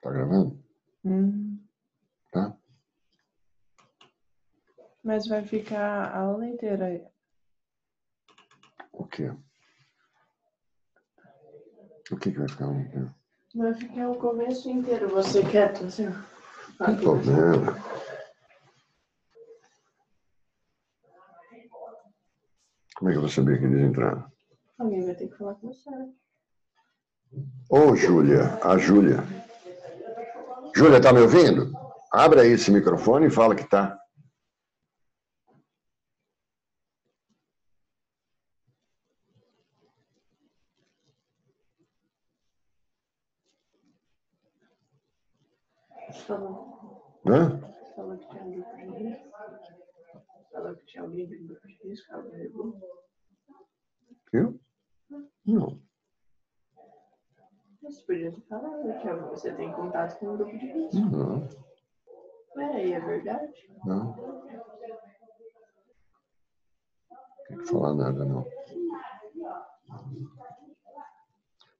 Tá gravando? Tá? Mas vai ficar a aula inteira aí. O quê? O que vai ficar a aula inteira? Vai ficar o começo inteiro, você quieto, assim. Não tem problema. Como é que eu vou saber que eles entraram? Alguém vai ter que falar com você. Ô, Júlia, a Júlia. Júlia, tá me ouvindo? Abre aí esse microfone e fala que tá. Falou. Hã? Falou que tinha um grupo de risco. Falou que tinha alguém do grupo de risco. Alguém ligou. Eu? Não. Você podia ter falado que você tem contato com o grupo de risco. Não. É, e é verdade? Não. Não tem que falar nada, não.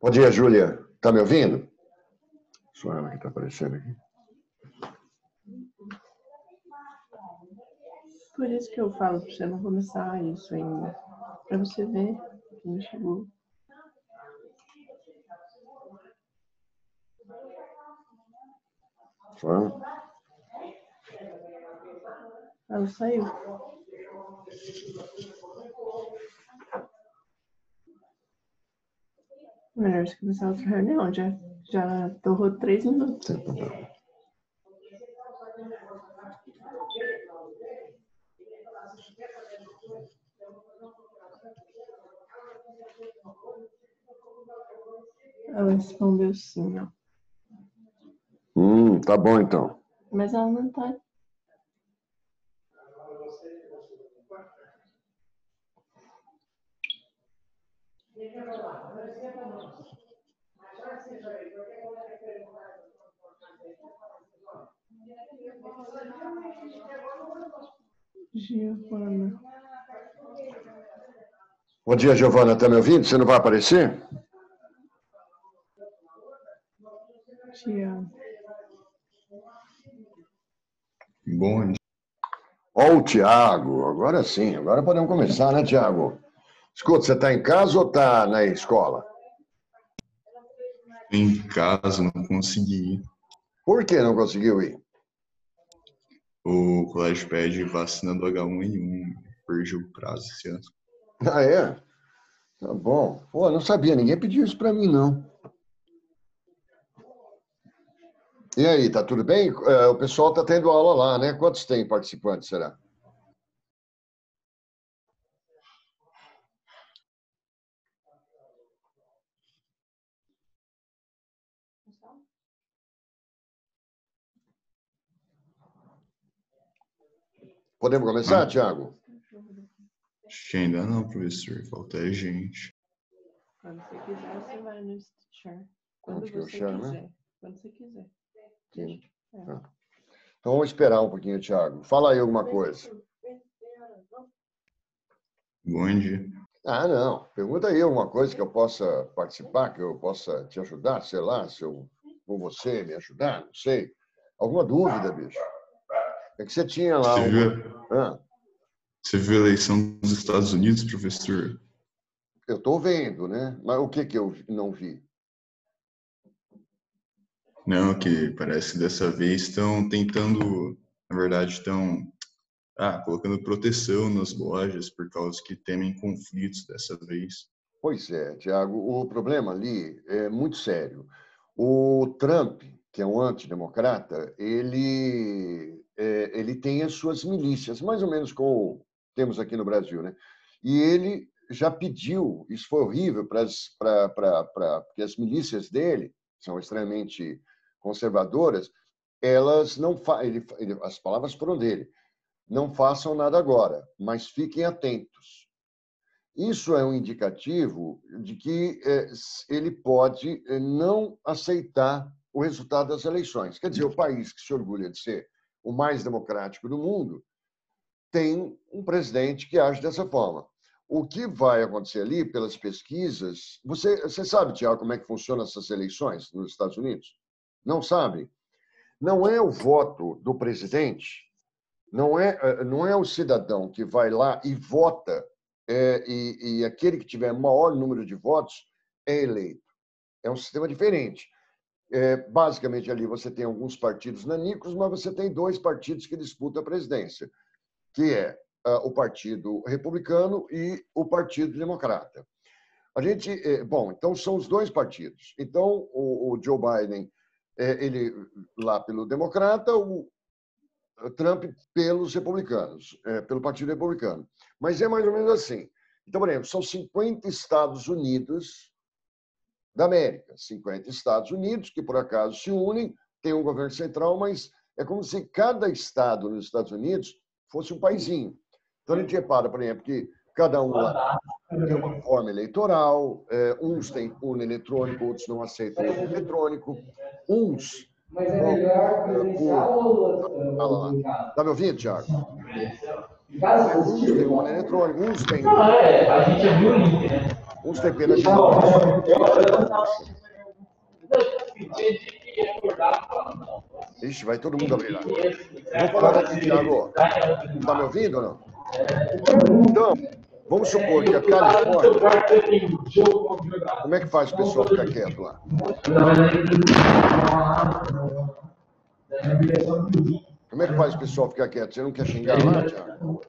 Bom dia, Júlia. Tá me ouvindo? Só ela que tá aparecendo aqui. Por isso que eu falo pra você não começar isso ainda. Pra você ver que não chegou. Só ela? Ela saiu. Melhor você começar outra reunião. Já torrou 3 minutos. Sem problema. Ela respondeu sim, ó. Tá bom então. Mas ela não tá. Giovana. Bom dia, Giovana. Tá me ouvindo? Você não vai aparecer? Tiago. Bom dia. Ó, o Tiago. Agora sim. Agora podemos começar, né, Tiago? Escuta, você tá em casa ou tá na escola? Em casa, não consegui ir. Por que não conseguiu ir? O colégio pede vacina do H1N1. Perdi o prazo esse ano. Ah, é? Tá bom. Pô, não sabia. Ninguém pediu isso pra mim, não. E aí, tá tudo bem? O pessoal tá tendo aula lá, né? Quantos tem participantes, será? Podemos começar, Tiago? Acho que ainda não, professor. Falta gente. Quando você quiser, você vai no share. Quando Onde que é o você share, quiser. né? Quando você quiser. Sim. É. Tá. Então vamos esperar um pouquinho, Tiago. Fala aí alguma coisa. Bom dia. Ah, não. Pergunta aí alguma coisa que eu possa participar, que eu possa te ajudar, sei lá, se eu ou você me ajudar, não sei. Alguma dúvida, bicho? É que você tinha lá Você viu a eleição dos Estados Unidos, professor? Eu estou vendo, né? Mas o que eu não vi? Não, que parece que dessa vez estão tentando, na verdade, estão colocando proteção nas lojas por causa que temem conflitos dessa vez. Pois é, Tiago, o problema ali é muito sério. O Trump, que é um antidemocrata, ele tem as suas milícias, mais ou menos como temos aqui no Brasil, né? E ele já pediu, isso foi horrível, porque as milícias dele são extremamente conservadoras, elas não as palavras foram dele, não façam nada agora, mas fiquem atentos. Isso é um indicativo de que ele pode não aceitar o resultado das eleições. Quer dizer, o país que se orgulha de ser o mais democrático do mundo tem um presidente que age dessa forma. O que vai acontecer ali, pelas pesquisas... Você sabe, Tiago, como é que funcionam essas eleições nos Estados Unidos? Não sabe? Não é o voto do presidente, não é o cidadão que vai lá e vota, e aquele que tiver maior número de votos é eleito. É um sistema diferente. Basicamente, ali você tem alguns partidos nanicos, mas você tem 2 partidos que disputam a presidência, que é o Partido Republicano e o Partido Democrata. Bom, então são os 2 partidos. Então, o Joe Biden, ele lá pelo Democrata, o Trump pelos republicanos, pelo Partido Republicano. Mas é mais ou menos assim. Então, por exemplo, são 50 Estados Unidos da América, 50 Estados Unidos, que por acaso se unem, tem um governo central, mas é como se cada estado nos Estados Unidos fosse um paizinho. Então, a gente repara, por exemplo, que cada um lá tem uma forma eleitoral, uns têm urna eletrônica, outros não aceitam urna eletrônico, uns Mas é melhor presencial ou Tá me ouvindo, Thiago? em casa? Uns têm urna eletrônica, uns têm... A gente é viu o link, né? Uns têm pena de morte. Ixi, vai todo mundo abrir lá. Vou falar aqui, Thiago. Tá me ouvindo ou não? Então, vamos supor que a Califórnia... Como é que faz o pessoal ficar quieto lá? Como é que faz o pessoal ficar quieto? Você não quer xingar lá, Thiago?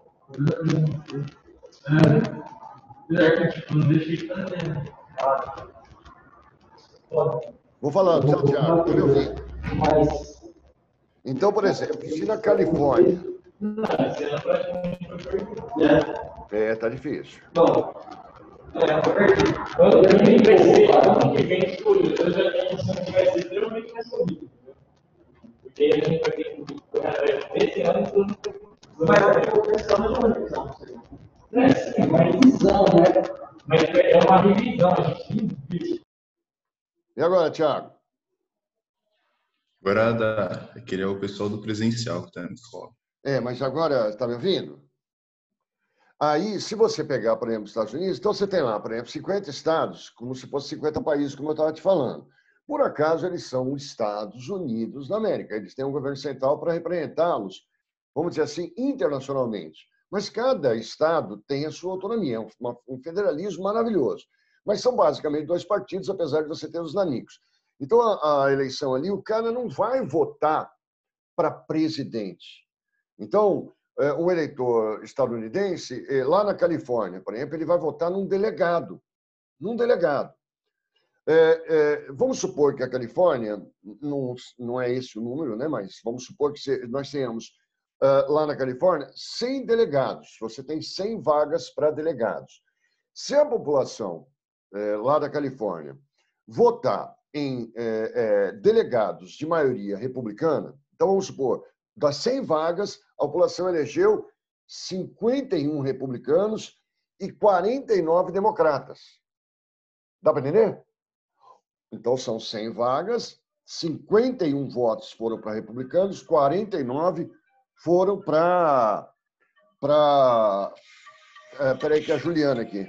Vou falando, tchau, Thiago. Tá me ouvindo? Então, por exemplo, se na Califórnia... Tá difícil. Eu nem pensei, ano que vem, eu já tenho noção que vai ser extremamente resolvido. Porque a gente vai ter que esse ano tudo vai ter que pensar na revisão. É uma revisão, né? Mas é uma revisão, a gente tem. E agora, Thiago? Agora, aquele é o pessoal do presencial que está na escola. Mas agora, está me ouvindo? Aí, se você pegar, por exemplo, os Estados Unidos, então você tem lá, por exemplo, 50 estados, como se fosse 50 países, como eu estava te falando. Por acaso, eles são os Estados Unidos da América. Eles têm um governo central para representá-los, vamos dizer assim, internacionalmente. Mas cada estado tem a sua autonomia, é um federalismo maravilhoso. Mas são basicamente 2 partidos, apesar de você ter os nanicos. Então, a eleição ali, o cara não vai votar para presidente. Então, um eleitor estadunidense, lá na Califórnia, por exemplo, ele vai votar num delegado. Vamos supor que a Califórnia, não é esse o número, né? Mas vamos supor que nós tenhamos lá na Califórnia 100 delegados. Você tem 100 vagas para delegados. Se a população lá da Califórnia votar em delegados de maioria republicana, então vamos supor, das 100 vagas, a população elegeu 51 republicanos e 49 democratas. Dá para entender? Então, são 100 vagas, 51 votos foram para republicanos, 49 foram para... Peraí, que é a Juliana aqui.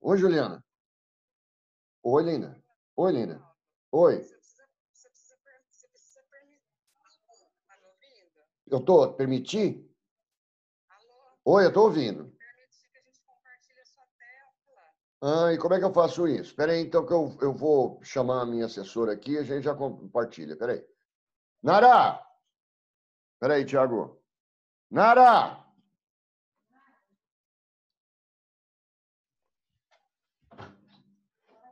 Oi, Juliana. Oi, Linda. Oi, Linda. Oi. Eu estou? Permiti? Oi, eu estou ouvindo. E como é que eu faço isso? Espera aí, então, que eu vou chamar a minha assessora aqui e a gente já compartilha. Espera aí. Nara! Espera aí, Thiago. Nara!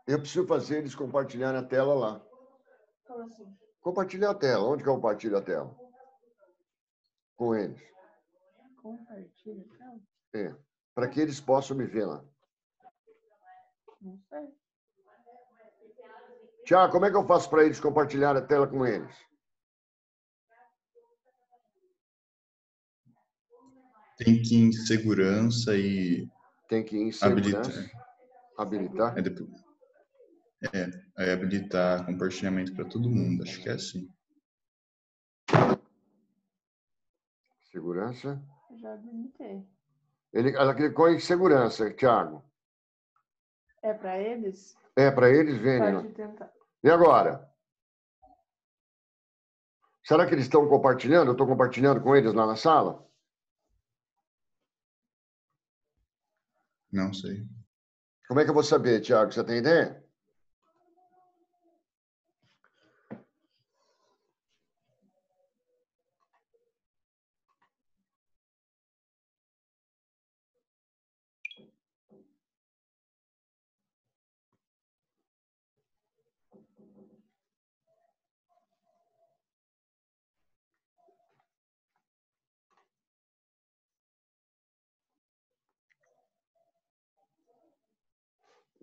Eu preciso fazer eles compartilharem a tela lá. Como assim? Compartilhar a tela. Onde que eu compartilho a tela? Com eles. Compartilha, então? Para que eles possam me ver lá. Não sei. Tiago, como é que eu faço para eles compartilhar a tela com eles? Tem que ir em segurança e... Tem que ir em segurança. Habilitar. Aí habilitar compartilhamento para todo mundo. Acho que é assim. Segurança. Já habilitei. Ela clicou em segurança, Thiago. É para eles? Para eles verem. Pode tentar. E agora? Será que eles estão compartilhando? Eu estou compartilhando com eles lá na sala? Não sei. Como é que eu vou saber, Tiago? Você tem ideia?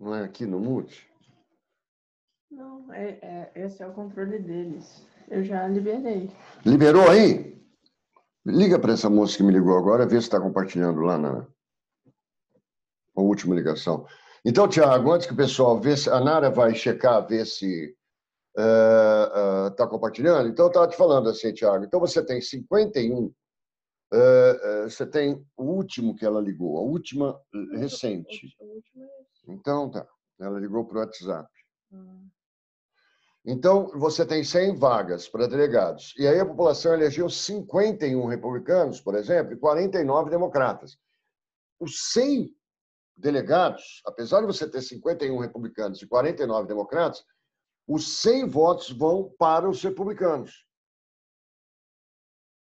Não é aqui no Mute? Não, esse é o controle deles. Eu já liberei. Liberou aí? Liga para essa moça que me ligou agora, vê se está compartilhando lá na última ligação. Então, Tiago, antes que o pessoal vê se a Nara vai checar, ver se está compartilhando. Então, eu estava te falando assim, Tiago. Então, você tem 51. Você tem o último que ela ligou, a última recente. Então, tá. Ela ligou para o WhatsApp. Então, você tem 100 vagas para delegados. E aí a população elegeu 51 republicanos, por exemplo, e 49 democratas. Os 100 delegados, apesar de você ter 51 republicanos e 49 democratas, os 100 votos vão para os republicanos.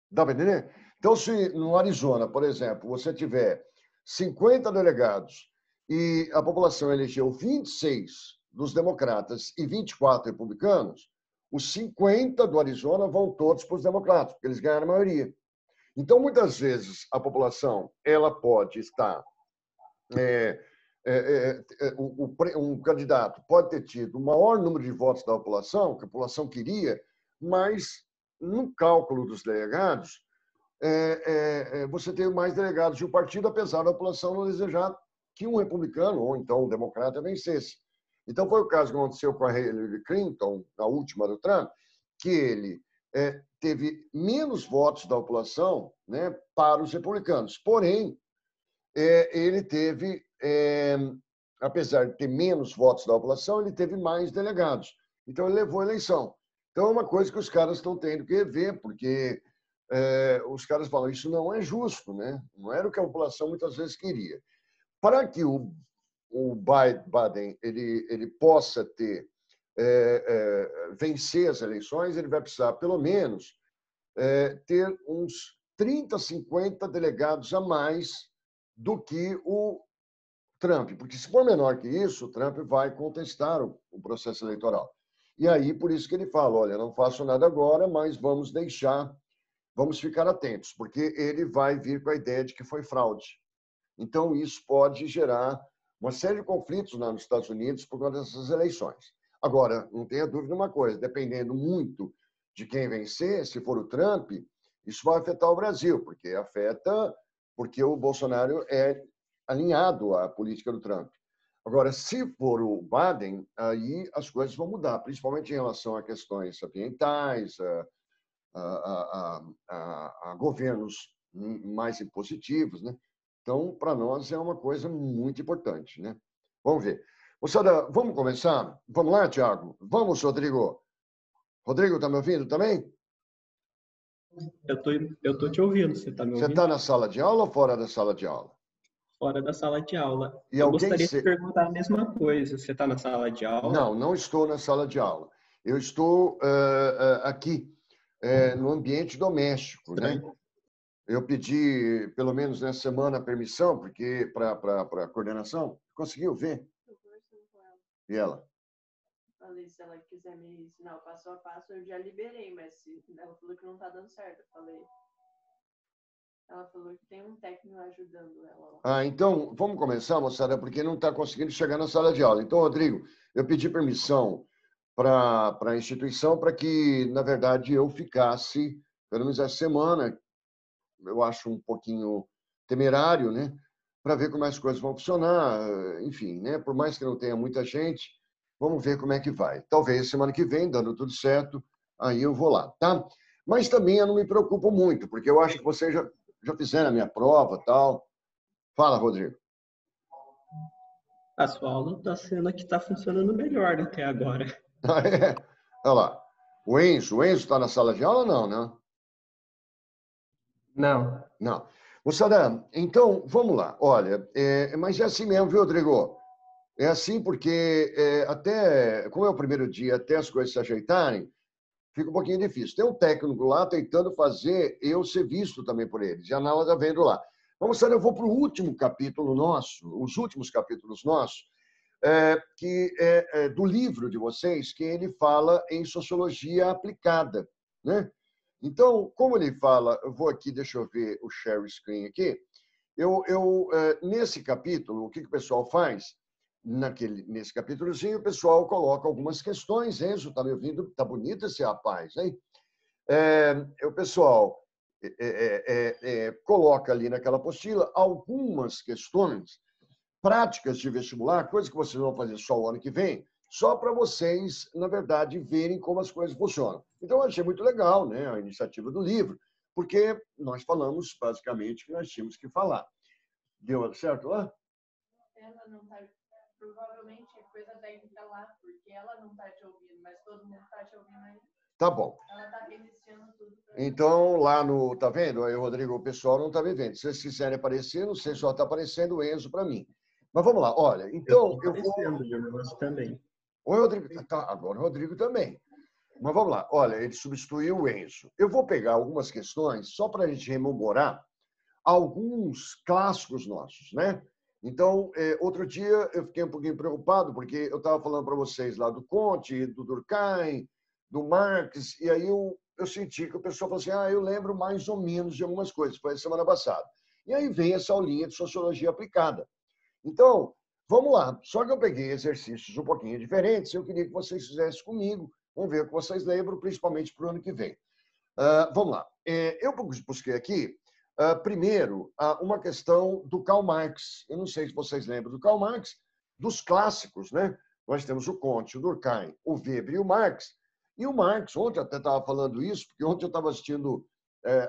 Dá para entender? Então, se no Arizona, por exemplo, você tiver 50 delegados e a população elegeu 26 dos democratas e 24 republicanos, os 50 do Arizona vão todos para os democratas, porque eles ganharam a maioria. Então, muitas vezes, a população ela pode estar... um candidato pode ter tido o maior número de votos da população, que a população queria, mas, no cálculo dos delegados, você tem mais delegados de um partido, apesar da população não desejar que um republicano, ou então um democrata, vencesse. Então, foi o caso que aconteceu com a Hillary Clinton, na última do Trump, que ele teve menos votos da população, né, para os republicanos. Porém, ele teve, apesar de ter menos votos da população, ele teve mais delegados. Então, ele levou a eleição. Então, é uma coisa que os caras estão tendo que ver, porque os caras falam, isso não é justo, né? Não era o que a população muitas vezes queria. Para que o Biden ele possa ter vencer as eleições, ele vai precisar, pelo menos, ter uns 30, 50 delegados a mais do que o Trump. Porque, se for menor que isso, o Trump vai contestar o processo eleitoral. E aí, por isso que ele fala, olha, não faço nada agora, mas vamos ficar atentos, porque ele vai vir com a ideia de que foi fraude. Então, isso pode gerar uma série de conflitos lá nos Estados Unidos por conta dessas eleições. Agora, não tenha dúvida de uma coisa, dependendo muito de quem vencer, se for o Trump, isso vai afetar o Brasil, porque o Bolsonaro é alinhado à política do Trump. Agora, se for o Biden, aí as coisas vão mudar, principalmente em relação a questões ambientais, a governos mais impositivos, né? Então, para nós é uma coisa muito importante, né? Vamos ver. Moçada, vamos começar? Vamos lá, Tiago? Vamos, Rodrigo? Rodrigo, está me ouvindo também? Eu tô te ouvindo, você está me ouvindo? Você está na sala de aula ou fora da sala de aula? Fora da sala de aula. E eu gostaria de perguntar a mesma coisa. Você está na sala de aula? Não, não estou na sala de aula. Eu estou aqui, no ambiente doméstico, né? Eu pedi, pelo menos nessa semana, permissão, porque para a coordenação. Conseguiu ver? Eu conversando com ela. E ela? Falei, se ela quiser me ensinar o passo a passo, eu já liberei, mas ela falou que não está dando certo. Eu falei. Ela falou que tem um técnico ajudando ela lá. Então, vamos começar, moçada, porque não está conseguindo chegar na sala de aula. Então, Rodrigo, eu pedi permissão para a instituição para que, na verdade, eu ficasse, pelo menos essa semana, eu acho um pouquinho temerário, né? Para ver como as coisas vão funcionar, enfim, né? Por mais que não tenha muita gente, vamos ver como é que vai. Talvez semana que vem, dando tudo certo, aí eu vou lá, tá? Mas também eu não me preocupo muito, porque eu acho que vocês já fizeram a minha prova, tal. Fala, Rodrigo. A sua aula está sendo a que está funcionando melhor até agora. Olha lá. O Enzo está na sala de aula ou não, né? Não. Não. Moçada, então, vamos lá. Olha, mas é assim mesmo, viu, Rodrigo? É assim porque até, como é o primeiro dia, até as coisas se ajeitarem, fica um pouquinho difícil. Tem um técnico lá tentando fazer eu ser visto também por eles. E a Nala está vendo lá. Vamos, Sara, eu vou para o último capítulo nosso, os últimos capítulos nossos, que é do livro de vocês, que ele fala em sociologia aplicada, né? Então, como ele fala, eu vou aqui, deixa eu ver o share screen aqui. Nesse capítulo, o que o pessoal faz? Nesse capítulozinho, o pessoal coloca algumas questões. Enzo, está me ouvindo? Está bonito esse rapaz, hein? O pessoal coloca ali naquela apostila algumas questões práticas de vestibular, coisas que vocês vão fazer só o ano que vem, só para vocês, na verdade, verem como as coisas funcionam. Então, eu achei muito legal, né, a iniciativa do livro, porque nós falamos, basicamente, o que nós tínhamos que falar. Deu certo lá? Ela não está... Provavelmente é coisa técnica lá, porque ela não está te ouvindo, mas todo mundo está te ouvindo aí. Tá bom. Ela está reiniciando tudo. Então, lá no... Tá vendo? Aí, Rodrigo, o pessoal não está me vendo. Se vocês quiserem aparecer, não sei se só está aparecendo o Enzo para mim. Mas vamos lá. Olha, então... Eu vou... o negócio também. Oi, Rodrigo. Tá, agora o Rodrigo também. Mas vamos lá. Olha, ele substituiu o Enzo. Eu vou pegar algumas questões só para a gente rememorar alguns clássicos nossos, né? Então, outro dia eu fiquei um pouquinho preocupado, porque eu estava falando para vocês lá do Comte, do Durkheim, do Marx, e aí eu senti que o pessoal falou assim, eu lembro mais ou menos de algumas coisas, foi a semana passada. E aí vem essa aulinha de sociologia aplicada. Então, vamos lá. Só que eu peguei exercícios um pouquinho diferentes, eu queria que vocês fizessem comigo, vamos ver o que vocês lembram, principalmente para o ano que vem. Vamos lá. Eu busquei aqui, primeiro, uma questão do Karl Marx. Eu não sei se vocês lembram do Karl Marx, dos clássicos, né? Nós temos o Comte, o Durkheim, o Weber e o Marx. E o Marx, ontem eu até estava falando isso, porque ontem eu estava assistindo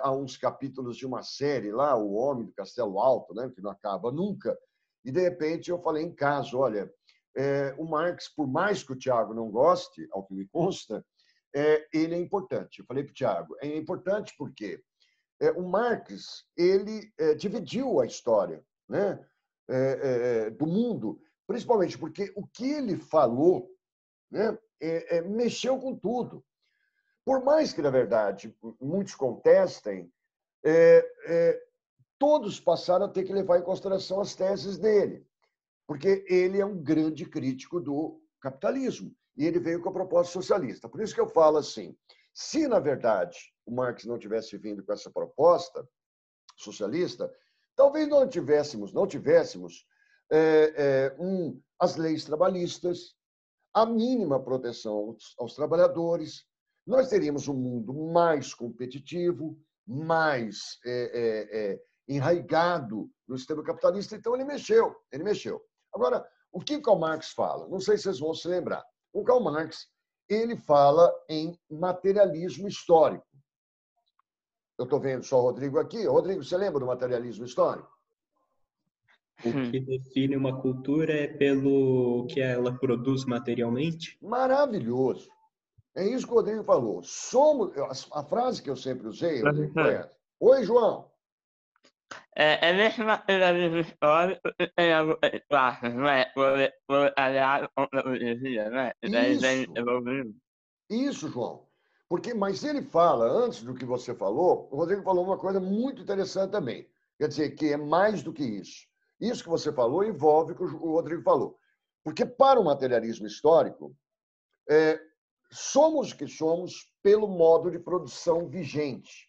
a uns capítulos de uma série lá, O Homem do Castelo Alto, né? Que não acaba nunca. E, de repente, eu falei em casa, olha, o Marx, por mais que o Tiago não goste, ao que me consta, ele é importante. Eu falei para o Tiago, é importante porque o Marx ele dividiu a história, né, do mundo, principalmente porque o que ele falou, né, mexeu com tudo. Por mais que, na verdade, muitos contestem, todos passaram a ter que levar em consideração as teses dele, porque ele é um grande crítico do capitalismo. E ele veio com a proposta socialista. Por isso que eu falo assim, se, na verdade, o Marx não tivesse vindo com essa proposta socialista, talvez não tivéssemos as leis trabalhistas, a mínima proteção aos trabalhadores, nós teríamos um mundo mais competitivo, mais enraigado no sistema capitalista. Então, ele mexeu. Agora, o que Karl Marx fala? Não sei se vocês vão se lembrar. O Karl Marx, ele fala em materialismo histórico. Eu estou vendo só o Rodrigo aqui. Rodrigo, você lembra do materialismo histórico? O que define uma cultura é pelo que ela produz materialmente? Maravilhoso. É isso que o Rodrigo falou. A frase que eu sempre usei, Rodrigo, foi essa. Oi, João. Nesse materialismo histórico tem algumas classes, né? Proletariado contra a burguesia, né? E daí vem evoluindo. Isso, João. Mas ele fala, antes do que você falou, o Rodrigo falou uma coisa muito interessante também. Quer dizer, que é mais do que isso. Isso que você falou envolve o que o Rodrigo falou. Porque para o materialismo histórico, somos o que somos pelo modo de produção vigente.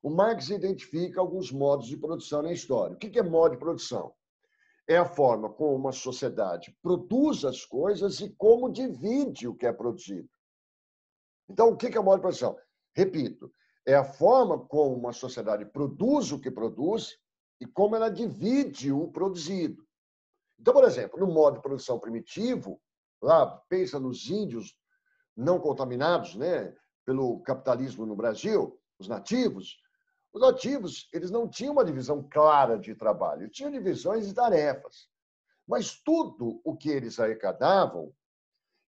O Marx identifica alguns modos de produção na história. O que é modo de produção? É a forma como uma sociedade produz as coisas e como divide o que é produzido. Então, o que é modo de produção? Repito, é a forma como uma sociedade produz o que produz e como ela divide o produzido. Então, por exemplo, no modo de produção primitivo, lá, pensa nos índios não contaminados, né, pelo capitalismo no Brasil, os nativos, eles não tinham uma divisão clara de trabalho, tinham divisões de tarefas. Mas tudo o que eles arrecadavam,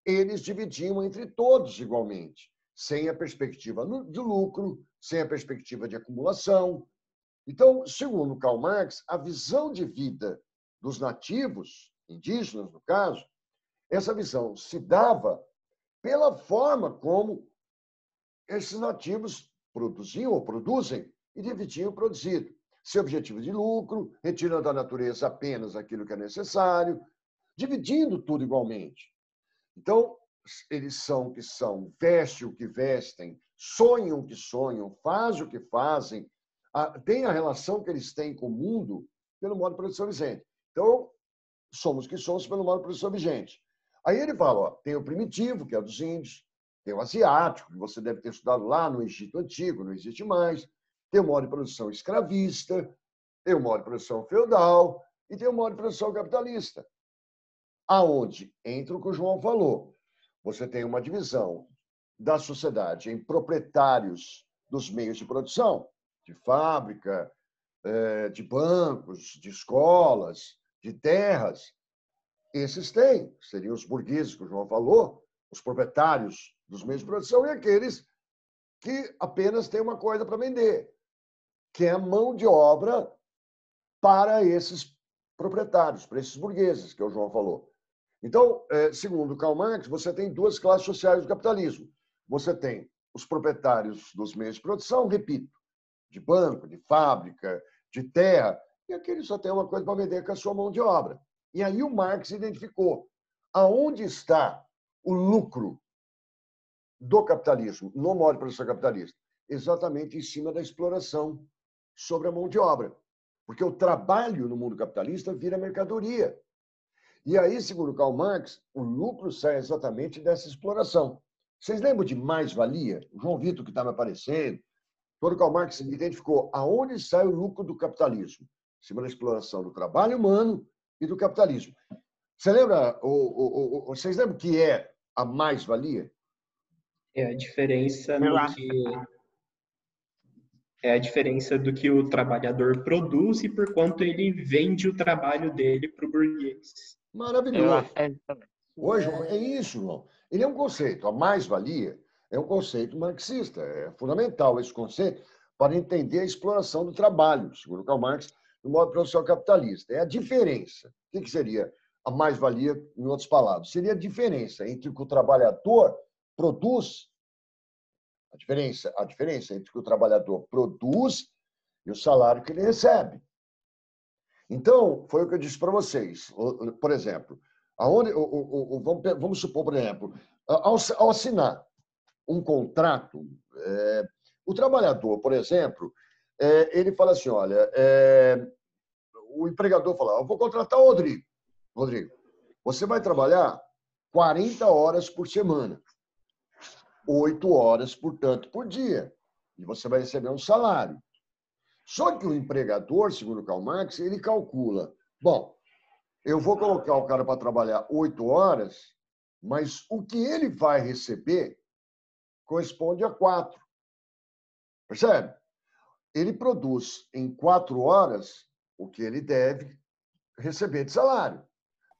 eles dividiam entre todos igualmente, sem a perspectiva de lucro, sem a perspectiva de acumulação. Então, segundo Karl Marx, a visão de vida dos nativos, indígenas no caso, essa visão se dava pela forma como esses nativos produziam ou produzem e dividiam o produzido. Sem objetivo de lucro, retirando da natureza apenas aquilo que é necessário, dividindo tudo igualmente. Então, eles são o que são, vestem o que vestem, sonham o que sonham, fazem o que fazem, têm a relação que eles têm com o mundo pelo modo de produção vigente. Então, somos o que somos pelo modo de produção vigente. Aí ele fala, ó, tem o primitivo, que é dos índios, tem o asiático, que você deve ter estudado lá no Egito Antigo, não existe mais, tem o modo de produção escravista, tem o modo de produção feudal e tem o modo de produção capitalista. Aonde entra o que o João falou. Você tem uma divisão da sociedade em proprietários dos meios de produção, de fábrica, de bancos, de escolas, de terras. Esses têm, seriam os burgueses que o João falou, os proprietários dos meios de produção e aqueles que apenas têm uma coisa para vender, que é a mão de obra para esses proprietários, para esses burgueses, que o João falou. Então, segundo Karl Marx, você tem duas classes sociais do capitalismo. Você tem os proprietários dos meios de produção, repito, de banco, de fábrica, de terra, e aqueles só têm uma coisa para vender, que é a sua mão de obra. E aí o Marx identificou aonde está o lucro do capitalismo, no modo de produção capitalista, exatamente em cima da exploração sobre a mão de obra. Porque o trabalho no mundo capitalista vira mercadoria. E aí, segundo Karl Marx, o lucro sai exatamente dessa exploração. Vocês lembram de mais-valia? O João Vitor, que está me aparecendo, todo Karl Marx identificou aonde sai o lucro do capitalismo, em cima da exploração do trabalho humano e do capitalismo. Você lembra, vocês lembram o que é a mais-valia? É a diferença do que o trabalhador produz e por quanto ele vende o trabalho dele para o burguês. Maravilhoso. Oi, João, é isso, João. Ele é um conceito. A mais-valia é um conceito marxista. É fundamental esse conceito para entender a exploração do trabalho, segundo Karl Marx, no modo de produção capitalista. É a diferença. O que seria a mais-valia, em outras palavras? Seria a diferença entre o que o trabalhador produz, a diferença entre o que o trabalhador produz e o salário que ele recebe. Então, foi o que eu disse para vocês. Por exemplo, vamos supor, por exemplo, ao assinar um contrato, o trabalhador, por exemplo, ele fala assim, olha, o empregador fala, eu vou contratar o Rodrigo. Rodrigo, você vai trabalhar 40 horas por semana, 8 horas, portanto, por dia, e você vai receber um salário. Só que o empregador, segundo Karl Marx, ele calcula, bom, eu vou colocar o cara para trabalhar 8 horas, mas o que ele vai receber corresponde a 4. Percebe? Ele produz em 4 horas o que ele deve receber de salário.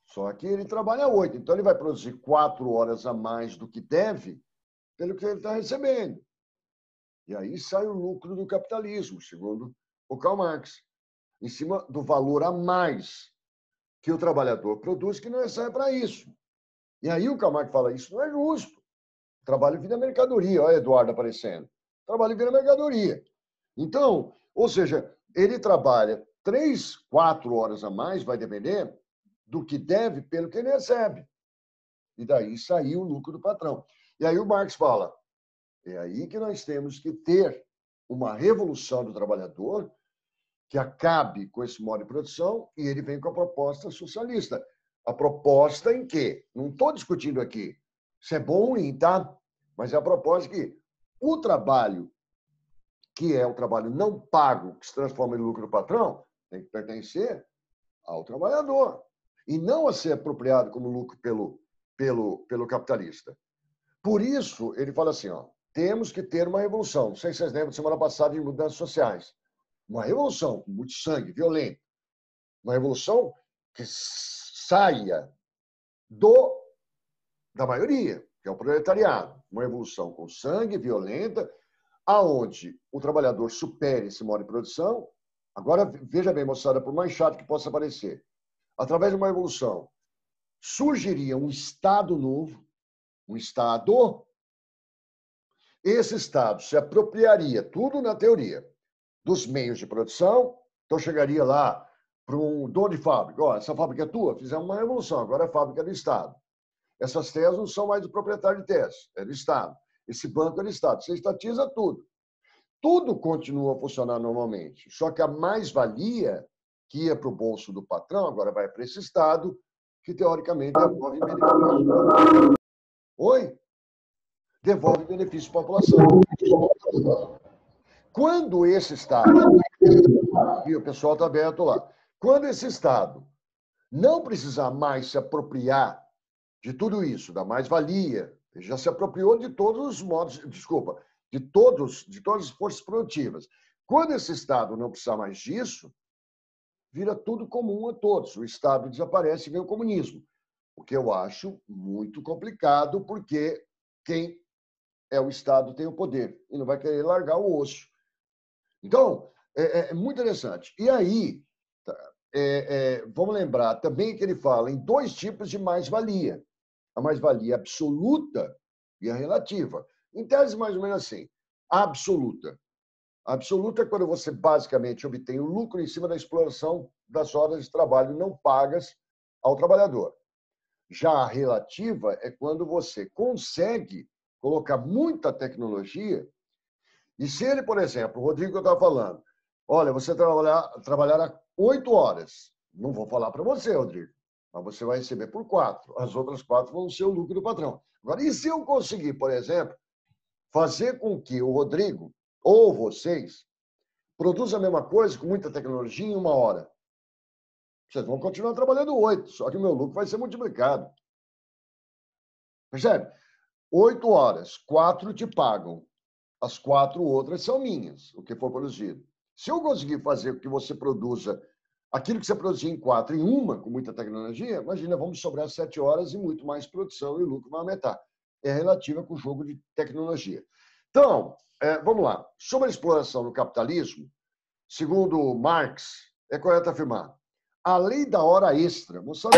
Só que ele trabalha 8, então ele vai produzir 4 horas a mais do que deve pelo que ele está recebendo. E aí sai o lucro do capitalismo, segundo o Karl Marx, em cima do valor a mais que o trabalhador produz, que não recebe para isso. E aí o Karl Marx fala, isso não é justo. O trabalho vira mercadoria. Olha o Eduardo aparecendo. O trabalho vira mercadoria. Então, ou seja, ele trabalha 3, 4 horas a mais, vai depender do que deve pelo que ele recebe. E daí saiu o lucro do patrão. E aí o Marx fala, é aí que nós temos que ter uma revolução do trabalhador que acabe com esse modo de produção, e ele vem com a proposta socialista. A proposta em que? Não estou discutindo aqui se é bom ou ruim, tá? Mas é a proposta que o trabalho, que é o trabalho não pago, que se transforma em lucro do patrão, tem que pertencer ao trabalhador, e não a ser apropriado como lucro pelo capitalista. Por isso, ele fala assim, ó, temos que ter uma revolução. Não sei se vocês lembram, semana passada, de mudanças sociais. Uma revolução com muito sangue, violenta. Uma revolução que saia da maioria, que é o proletariado. Uma revolução com sangue, violenta, aonde o trabalhador supere esse modo de produção. Agora, veja bem, moçada, por mais chato que possa parecer, através de uma revolução, surgiria um Estado novo, um Estado. Esse Estado se apropriaria, tudo na teoria, dos meios de produção. Então, chegaria lá para um dono de fábrica. Ó, essa fábrica é tua? Fizemos uma revolução, agora é fábrica do Estado. Essas terras não são mais do proprietário de terras, é do Estado. Esse banco é do Estado. Você estatiza tudo. Tudo continua a funcionar normalmente. Só que a mais-valia que ia para o bolso do patrão, agora vai para esse Estado, que teoricamente devolve benefício. Oi? Devolve benefício para a população. Quando esse Estado, e o pessoal está aberto lá, quando esse Estado não precisar mais se apropriar de tudo isso, da mais-valia, ele já se apropriou de todos os modos, desculpa, de todas as forças produtivas. Quando esse Estado não precisar mais disso, vira tudo comum a todos. O Estado desaparece e vem o comunismo. O que eu acho muito complicado, porque quem é o Estado tem o poder e não vai querer largar o osso. Então, é muito interessante. E aí, vamos lembrar também que ele fala em dois tipos de mais-valia. A mais-valia absoluta e a relativa. Em tese, mais ou menos assim. A absoluta. A absoluta é quando você basicamente obtém o lucro em cima da exploração das horas de trabalho não pagas ao trabalhador. Já a relativa é quando você consegue colocar muita tecnologia. E se ele, por exemplo, o Rodrigo que eu estava falando, olha, você trabalhar 8 horas, não vou falar para você, Rodrigo, mas você vai receber por 4. As outras 4 vão ser o lucro do patrão. Agora, e se eu conseguir, por exemplo, fazer com que o Rodrigo ou vocês produzam a mesma coisa com muita tecnologia em 1 hora? Vocês vão continuar trabalhando 8, só que o meu lucro vai ser multiplicado. Percebe? 8 horas, 4 te pagam. As 4 outras são minhas, o que for produzido. Se eu conseguir fazer com que você produza aquilo que você produzia em 4 em 1, com muita tecnologia, imagina, vamos sobrar 7 horas e muito mais produção e o lucro vai aumentar. É relativa com o jogo de tecnologia. Então, vamos lá. Sobre a exploração no capitalismo, segundo Marx, é correto afirmar, a lei da hora extra. Moçada,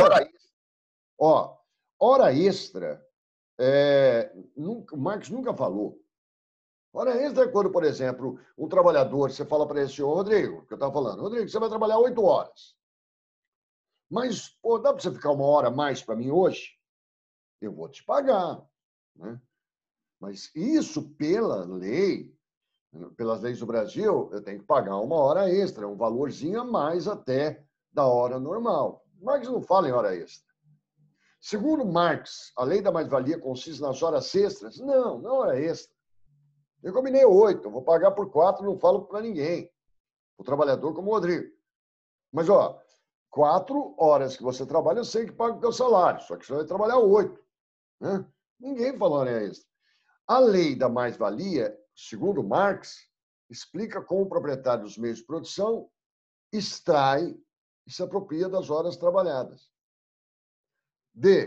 hora extra, Marx nunca falou. Hora extra é quando, por exemplo, um trabalhador, você fala para esse senhor, Rodrigo, que eu estava falando, Rodrigo, você vai trabalhar 8 horas. Mas, pô, dá para você ficar 1 hora a mais para mim hoje? Eu vou te pagar. Né? Mas isso, pela lei, pelas leis do Brasil, eu tenho que pagar 1 hora extra, um valorzinho a mais até da hora normal. Marx não fala em hora extra. Segundo Marx, a lei da mais-valia consiste nas horas extras? Não, não hora extra. Eu combinei 8, eu vou pagar por 4, não falo para ninguém. O trabalhador como o Rodrigo. Mas, 4 horas que você trabalha, eu sei que paga o teu salário, só que você vai trabalhar 8. Né? Ninguém fala hora extra. A lei da mais-valia, segundo Marx, explica como o proprietário dos meios de produção extrai e se apropria das horas trabalhadas.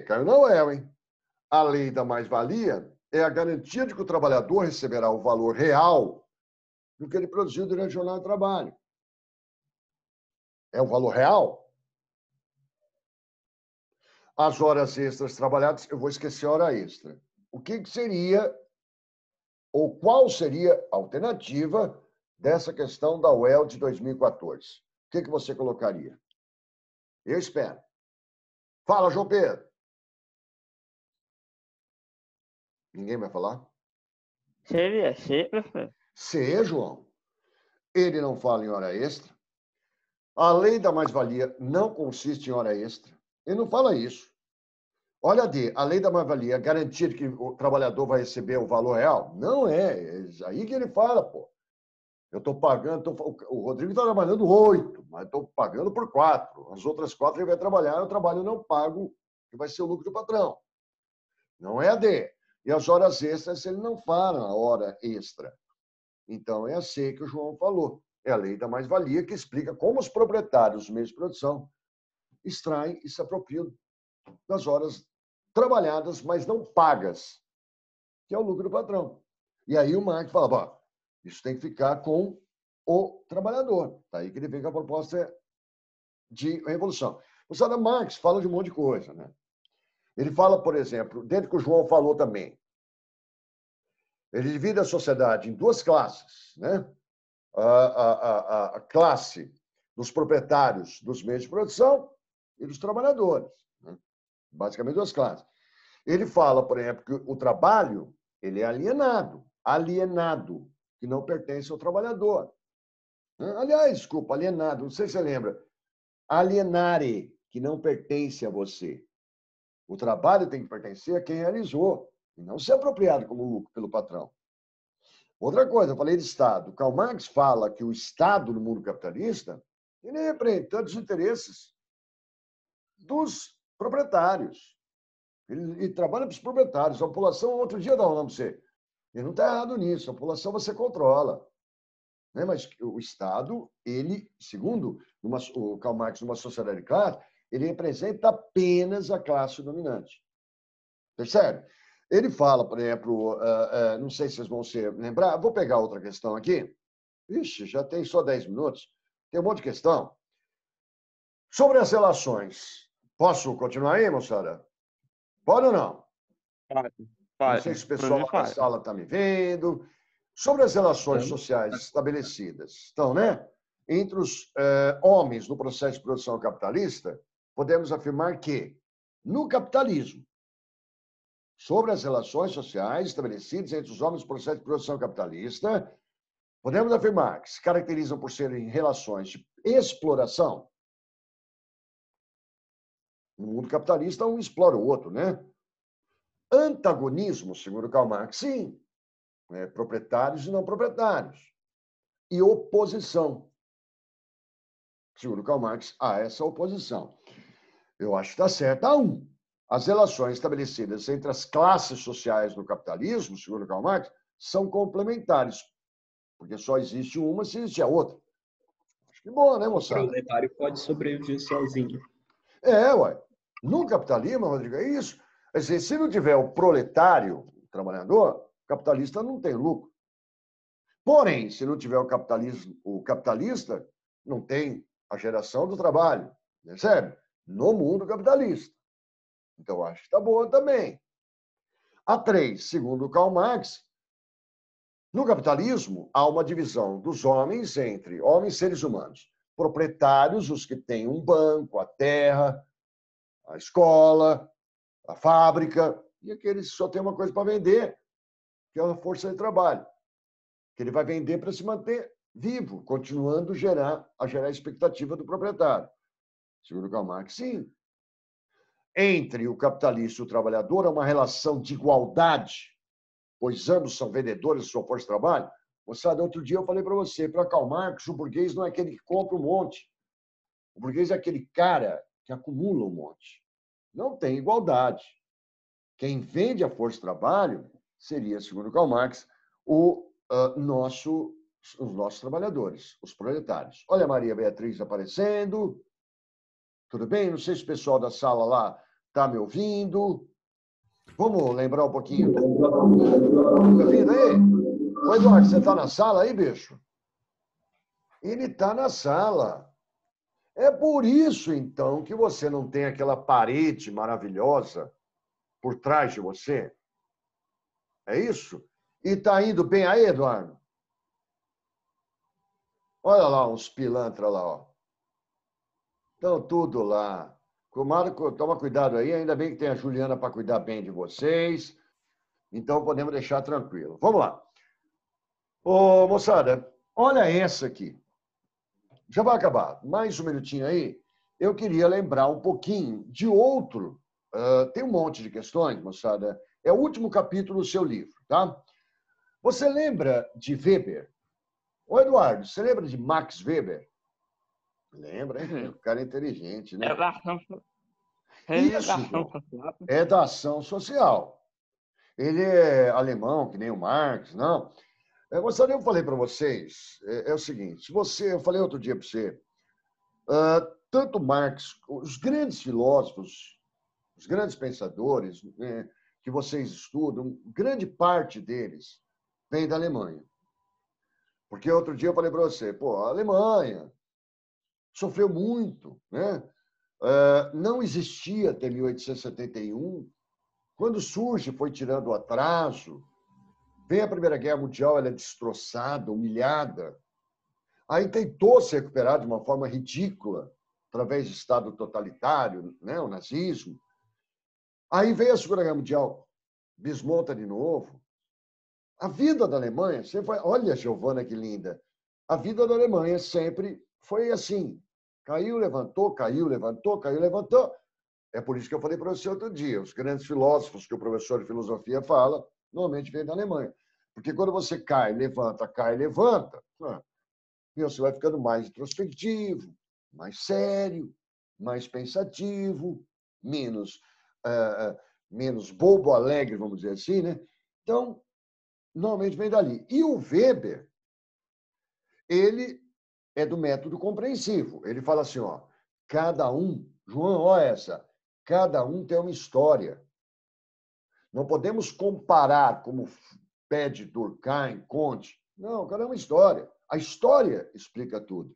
Caiu na UEL, hein? A lei da mais-valia é a garantia de que o trabalhador receberá o valor real do que ele produziu durante a jornada de trabalho. É o valor real? As horas extras trabalhadas, eu vou esquecer a hora extra. O que seria, ou qual seria a alternativa dessa questão da UEL de 2014? O que você colocaria? Eu espero. Fala, João Pedro. Ninguém vai falar? Seria, professor. C, João. Ele não fala em hora extra. A lei da mais-valia não consiste em hora extra. Ele não fala isso. Olha, D, a lei da mais-valia é garantir que o trabalhador vai receber o valor real? Não é. É aí que ele fala, pô. Eu estou pagando, o Rodrigo está trabalhando 8, mas estou pagando por 4. As outras 4 ele vai trabalhar, eu trabalho não pago, que vai ser o lucro do patrão. Não é a D. E as horas extras, ele não fala a hora extra. Então, é a C que o João falou. É a lei da mais-valia que explica como os proprietários dos meios de produção extraem e se apropriam das horas trabalhadas, mas não pagas que é o lucro do patrão. E aí o Marx fala, bom, isso tem que ficar com o trabalhador. Tá aí que ele vem com a proposta de revolução. O Sada Marx fala de um monte de coisa, né? Ele fala, por exemplo, dentro que o João falou também, ele divide a sociedade em duas classes, né? A classe dos proprietários dos meios de produção e dos trabalhadores, né? Basicamente duas classes. Ele fala, por exemplo, que o trabalho ele é alienado, que não pertence ao trabalhador. Aliás, desculpa, alienado, não sei se você lembra. Alienare, que não pertence a você. O trabalho tem que pertencer a quem realizou, e não ser apropriado como lucro pelo patrão. Outra coisa, eu falei de Estado. Karl Marx fala que o Estado no mundo capitalista ele é representante dos interesses dos proprietários. Ele trabalha para os proprietários. A população, outro dia, dá um nome para você. Ele não está errado nisso. A população você controla. Né? Mas o Estado, ele, segundo o Karl Marx, numa sociedade de classe, ele representa apenas a classe dominante. Percebe? Ele fala, por exemplo, não sei se vocês vão se lembrar, vou pegar outra questão aqui. Ixi, já tem só 10 minutos. Tem um monte de questão. Sobre as relações. Posso continuar aí, moçada? Pode ou não? Pode. Não sei se o pessoal lá na sala está me vendo. Sobre as relações sociais estabelecidas, então, né? Entre os homens no processo de produção capitalista, podemos afirmar que, no capitalismo, sobre as relações sociais estabelecidas entre os homens no processo de produção capitalista, podemos afirmar que se caracterizam por serem relações de exploração. No mundo capitalista, um explora o outro, né? Antagonismo, segundo Karl Marx, sim. Proprietários e não proprietários. E oposição. Segundo Karl Marx, há essa oposição. Eu acho que está certo. As relações estabelecidas entre as classes sociais no capitalismo, segundo Karl Marx, são complementares. Porque só existe uma se existe a outra. Acho que bom, né, O moçada? proletário pode sobreviver sozinho. Ué. No capitalismo, Rodrigo, é isso. Quer dizer, se não tiver o proletário, o trabalhador, o capitalista não tem lucro. Porém, se não tiver o capitalista não tem a geração do trabalho. Percebe? No mundo capitalista. Então, acho que está boa também. A 3, segundo Karl Marx, no capitalismo, há uma divisão dos homens entre homens seres humanos. Proprietários, os que têm um banco, a terra, a escola, a fábrica, e aqueles que só têm uma coisa para vender, que é a força de trabalho. Que ele vai vender para se manter vivo, continuando a gerar a expectativa do proprietário. Segundo Karl Marx, sim. Entre o capitalista e o trabalhador há uma relação de igualdade, pois ambos são vendedores de sua força de trabalho. Moçada, outro dia eu falei para você, para Karl Marx, o burguês não é aquele que compra um monte. O burguês é aquele cara que acumula um monte. Não tem igualdade. Quem vende a força de trabalho seria, segundo Karl Marx, os nossos trabalhadores, os proletários. Olha a Maria Beatriz aparecendo. Tudo bem? Não sei se o pessoal da sala lá está me ouvindo. Vamos lembrar um pouquinho. Tá ouvindo aí? Ô, Eduardo, você está na sala aí, bicho? Ele está na sala. É por isso, então, que você não tem aquela parede maravilhosa por trás de você. É isso? E está indo bem aí, Eduardo? Olha lá, uns pilantras lá, ó. Estão tudo lá. Toma cuidado aí, ainda bem que tem a Juliana para cuidar bem de vocês. Então, podemos deixar tranquilo. Vamos lá. Ô, moçada, olha essa aqui. Já vai acabar. Mais um minutinho aí. Eu queria lembrar um pouquinho de outro. Tem um monte de questões, moçada. É o último capítulo do seu livro, tá? Você lembra de Weber? Ô, Eduardo, você lembra de Max Weber? Lembra, hein? O cara é inteligente, né? Isso, João. É da ação social. Ele é alemão, que nem o Marx, não. Moçada, eu falei para vocês, é o seguinte, eu falei outro dia para você, tanto Marx, os grandes filósofos, os grandes pensadores, que vocês estudam, grande parte deles vem da Alemanha. Porque outro dia eu falei para você, pô, a Alemanha sofreu muito, né? Não existia até 1871. Quando surge, foi tirando o atraso. Vem a Primeira Guerra Mundial, ela é destroçada, humilhada. Aí tentou se recuperar de uma forma ridícula, através do Estado totalitário, né? O nazismo. Aí veio a Segunda Guerra Mundial, desmonta de novo. A vida da Alemanha sempre foi... Olha, Giovana, que linda. A vida da Alemanha sempre foi assim. Caiu, levantou, caiu, levantou, caiu, levantou. É por isso que eu falei para você outro dia. Os grandes filósofos que o professor de filosofia fala, normalmente vêm da Alemanha. Porque quando você cai, levanta, você vai ficando mais introspectivo, mais sério, mais pensativo, menos bobo, alegre, vamos dizer assim, né? Então, normalmente vem dali. E o Weber, ele é do método compreensivo. Ele fala assim, ó, cada um, João, ó essa, cada um tem uma história. Não podemos comparar como pede Durkheim, Comte. Não, cada uma história. A história explica tudo.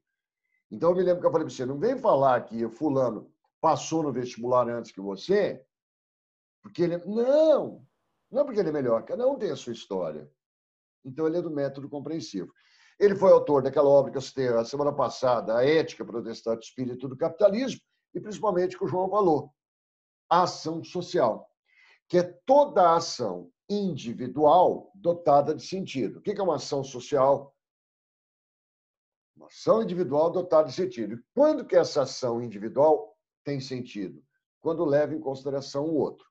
Então, eu me lembro que eu falei para você, não vem falar que o fulano passou no vestibular antes que você, porque ele... Não porque ele é melhor. Cada um tem a sua história. Então, ele é do método compreensivo. Ele foi autor daquela obra que eu citei a semana passada, A Ética Protestante Espírito do Capitalismo, e principalmente que o João falou, a ação social, que é toda a ação individual dotada de sentido. O que é uma ação social? Uma ação individual dotada de sentido. E quando que essa ação individual tem sentido? Quando leva em consideração o outro.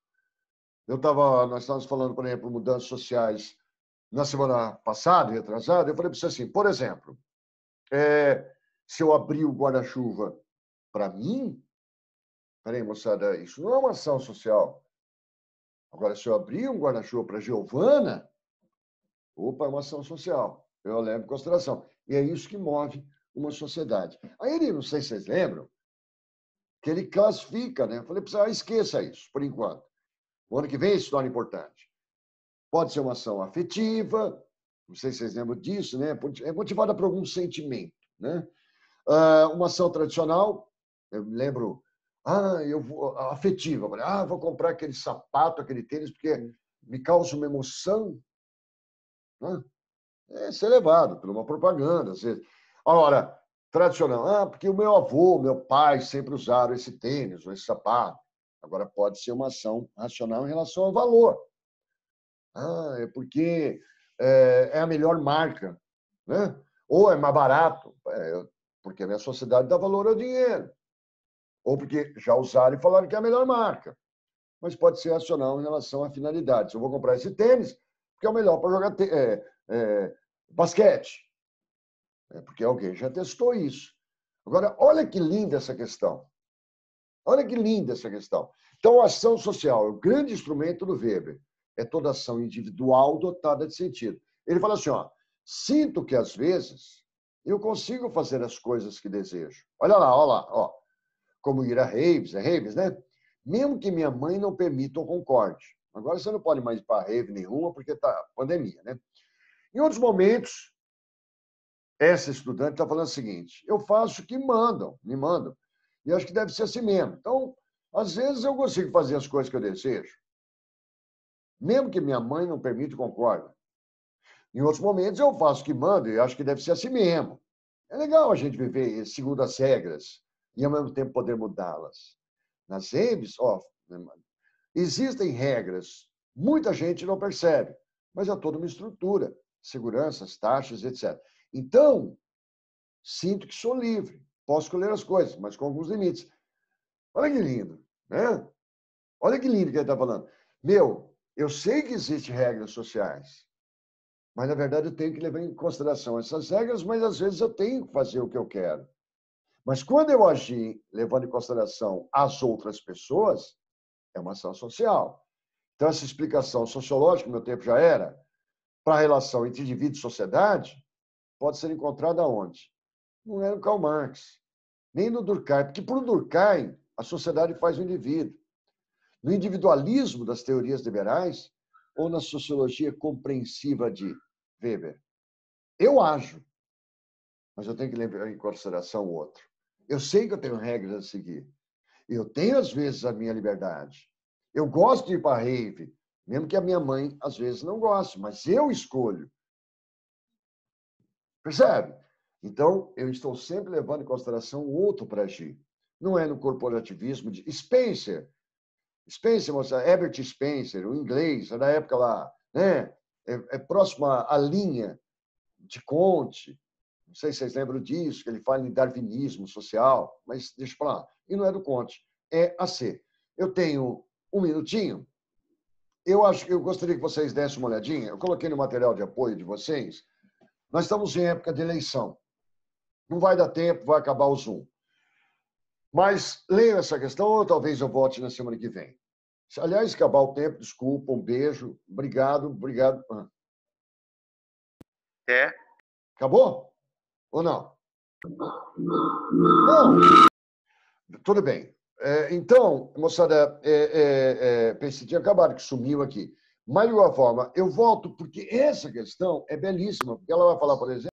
Nós estávamos falando, por exemplo, mudanças sociais na semana passada, retrasada, eu falei para você assim, por exemplo, se eu abrir o guarda-chuva para mim, peraí, moçada, isso não é uma ação social. Agora, se eu abrir um guarda-chuva para a Giovana, opa, é uma ação social. Eu levo em consideração. E é isso que move uma sociedade. Aí ele, não sei se vocês lembram, que ele classifica, né? Eu falei para você, esqueça isso, por enquanto. O ano que vem isso torna importante. Pode ser uma ação afetiva, não sei se vocês lembram disso, né? É motivada por algum sentimento, né? Uma ação tradicional, eu me lembro, afetiva, vou comprar aquele sapato, aquele tênis, porque me causa uma emoção, né? Ser levado por uma propaganda, às vezes. Agora, tradicional, porque o meu avô, meu pai sempre usaram esse tênis ou esse sapato. Agora, pode ser uma ação racional em relação ao valor. É porque é a melhor marca, né? Ou é mais barato, porque a minha sociedade dá valor ao dinheiro. Ou porque já usaram e falaram que é a melhor marca. Mas pode ser racional em relação à finalidade. Se eu vou comprar esse tênis, porque é o melhor para jogar basquete. Porque alguém já testou isso. Agora, olha que linda essa questão. Olha que linda essa questão. Então, a ação social é o grande instrumento do Weber. É toda ação individual dotada de sentido. Ele fala assim, ó, sinto que, às vezes, eu consigo fazer as coisas que desejo. Olha lá, ó. Como ir a raves, né? Mesmo que minha mãe não permita ou concorde. Agora você não pode mais ir para rave nenhuma, porque está pandemia, né? Em outros momentos, essa estudante está falando o seguinte, eu faço o que me mandam. E acho que deve ser assim mesmo. Então, às vezes eu consigo fazer as coisas que eu desejo. Mesmo que minha mãe não permita e concorde. Em outros momentos, eu faço o que mando e acho que deve ser assim mesmo. É legal a gente viver segundo as regras e, ao mesmo tempo, poder mudá-las. Nas raves, existem regras. Muita gente não percebe, mas é toda uma estrutura. Seguranças, taxas, etc. Então, sinto que sou livre. Posso escolher as coisas, mas com alguns limites. Olha que lindo, né? Olha que lindo que ele está falando. Eu sei que existem regras sociais, mas, na verdade, eu tenho que levar em consideração essas regras, mas, às vezes, eu tenho que fazer o que eu quero. Mas, quando eu agir levando em consideração as outras pessoas, é uma ação social. Então, essa explicação sociológica, meu tempo já era, para a relação entre indivíduo e sociedade, pode ser encontrada onde? Não é no Karl Marx, nem no Durkheim, porque, para o Durkheim, a sociedade faz o indivíduo. No individualismo das teorias liberais ou na sociologia compreensiva de Weber? Eu ajo, mas eu tenho que levar em consideração o outro. Eu sei que eu tenho regras a seguir. Eu tenho, às vezes, a minha liberdade. Eu gosto de ir para a rave, mesmo que a minha mãe, às vezes, não goste, mas eu escolho. Percebe? Então, eu estou sempre levando em consideração o outro para agir. Não é no corporativismo de Spencer, Herbert Spencer, o inglês, da época lá, né? É próximo à linha de Comte. Não sei se vocês lembram disso, que ele fala em darwinismo social, mas deixa eu falar. E não é do Comte, é AC. Eu tenho um minutinho. Eu gostaria que vocês dessem uma olhadinha. Eu coloquei no material de apoio de vocês. Nós estamos em época de eleição. Não vai dar tempo, vai acabar o Zoom. Mas leiam essa questão, ou talvez eu volte na semana que vem. Aliás, acabar o tempo, desculpa, um beijo. Obrigado. Acabou? Ou não? Não. Tudo bem. Então, moçada, pensei que tinha acabado, que sumiu aqui. Mas, de alguma forma, eu volto, porque essa questão é belíssima, porque ela vai falar, por exemplo,